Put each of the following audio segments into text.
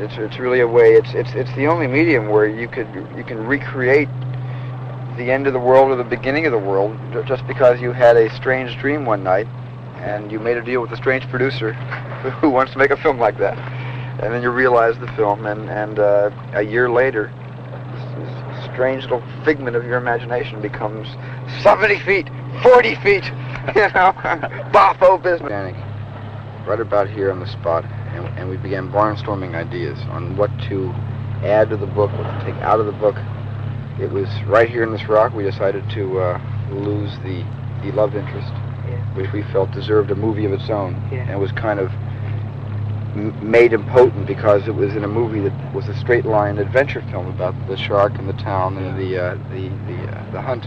It's really a way. It's the only medium where you can recreate the end of the world or the beginning of the world just because you had a strange dream one night and you made a deal with a strange producer who wants to make a film like that, and then you realize the film, and a year later, this strange little figment of your imagination becomes 70 feet, 40 feet, you know, boffo business. Right about here on the spot, and we began barnstorming ideas on what to add to the book, what to take out of the book. It was right here in this rock we decided to lose the love interest, which we felt deserved a movie of its own, and was kind of made impotent because it was in a movie that was a straight-line adventure film about the shark and the town and the hunt.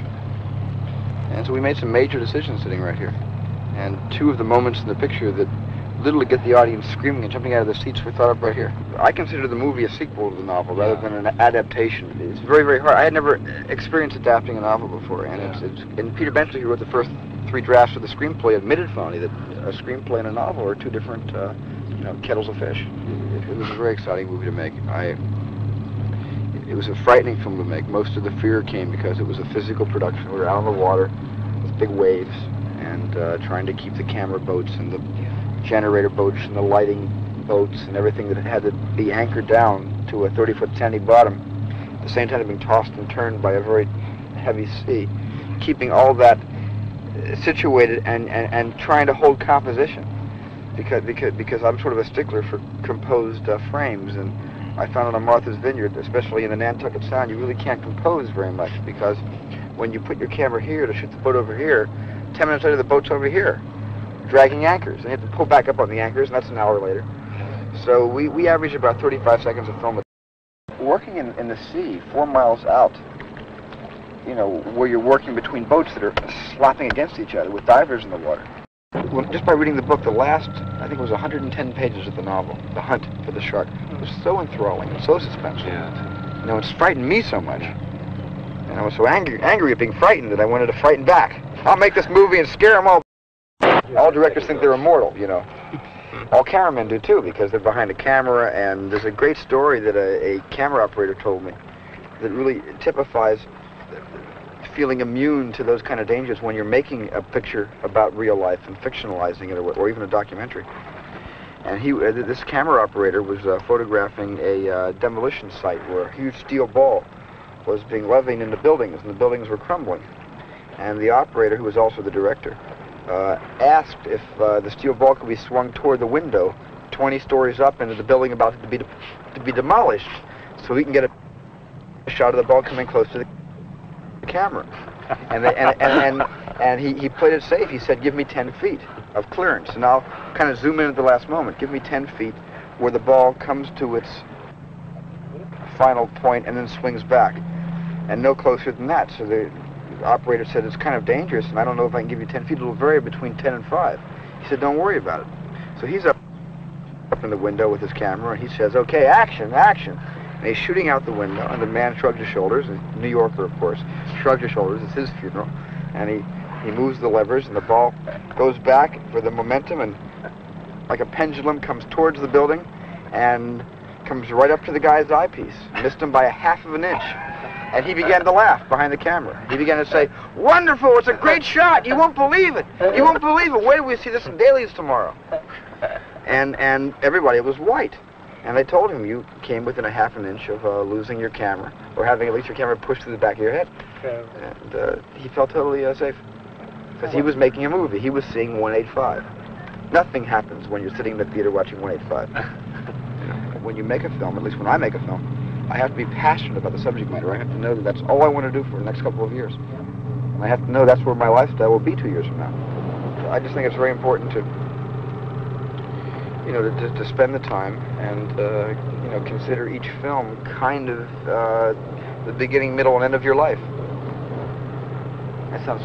And so we made some major decisions sitting right here. And two of the moments in the picture that literally get the audience screaming and jumping out of their seats were thought up right here. I consider the movie a sequel to the novel rather than an adaptation. It's very, very hard. I had never experienced adapting a novel before, and and Peter Benchley, who wrote the first 3 drafts of the screenplay, admitted finally that a screenplay and a novel are 2 different, kettles of fish. It was a very exciting movie to make. It was a frightening film to make. Most of the fear came because it was a physical production. We were out on the water with big waves and trying to keep the camera boats and the generator boats and the lighting boats and everything that had to be anchored down to a 30-foot sandy bottom, at the same time being tossed and turned by a very heavy sea, keeping all that situated and trying to hold composition, because I'm sort of a stickler for composed frames, and I found it on Martha's Vineyard, especially in the Nantucket Sound, you really can't compose very much, because when you put your camera here to shoot the boat over here, 10 minutes later the boat's over here dragging anchors, and you have to pull back up on the anchors, and that's an hour later. So we average about 35 seconds of film. Working in the sea 4 miles out, where you're working between boats that are slapping against each other with divers in the water. Well, just by reading the book, the last, I think it was 110 pages of the novel, The Hunt for the Shark, was so enthralling and so suspenseful. Yeah. It's frightened me so much. And I was so angry at being frightened that I wanted to frighten back. I'll make this movie and scare them all. All directors think they're immortal, All cameramen do too, because they're behind a camera, and there's a great story that a camera operator told me that really typifies feeling immune to those kind of dangers when you're making a picture about real life and fictionalizing it, or even a documentary. And this camera operator was photographing a demolition site where a huge steel ball was being levied into buildings, and the buildings were crumbling. And the operator, who was also the director, asked if the steel ball could be swung toward the window 20 stories up into the building about to be demolished, so he can get a shot of the ball coming close to the camera. And he played it safe. He said, give me 10 feet of clearance, and I'll kind of zoom in at the last moment. Give me 10 feet where the ball comes to its final point and then swings back, and no closer than that. So the operator said, it's kind of dangerous, and I don't know if I can give you 10 feet. It'll vary between 10 and 5. He said, don't worry about it. So he's up in the window with his camera, and he says, okay, action, action. And he's shooting out the window, and the man shrugged his shoulders, a New Yorker, of course, shrugged his shoulders. It's his funeral. And he moves the levers, and the ball goes back for the momentum, and like a pendulum comes towards the building and comes right up to the guy's eyepiece. Missed him by 1/2 of an inch. And he began to laugh behind the camera. He began to say, wonderful, it's a great shot, you won't believe it. You won't believe it. Wait till we see this in dailies tomorrow. And everybody was white. And they told him, you came within 1/2 inch of losing your camera, or having at least your camera pushed through the back of your head. And he felt totally safe. Because he was making a movie. He was seeing 185. Nothing happens when you're sitting in the theater watching 185. When you make a film, at least when I make a film, I have to be passionate about the subject matter. I have to know that that's all I want to do for the next couple of years. And I have to know that's where my lifestyle will be 2 years from now. I just think it's very important to spend the time and, consider each film kind of the beginning, middle, and end of your life. That sounds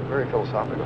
very philosophical.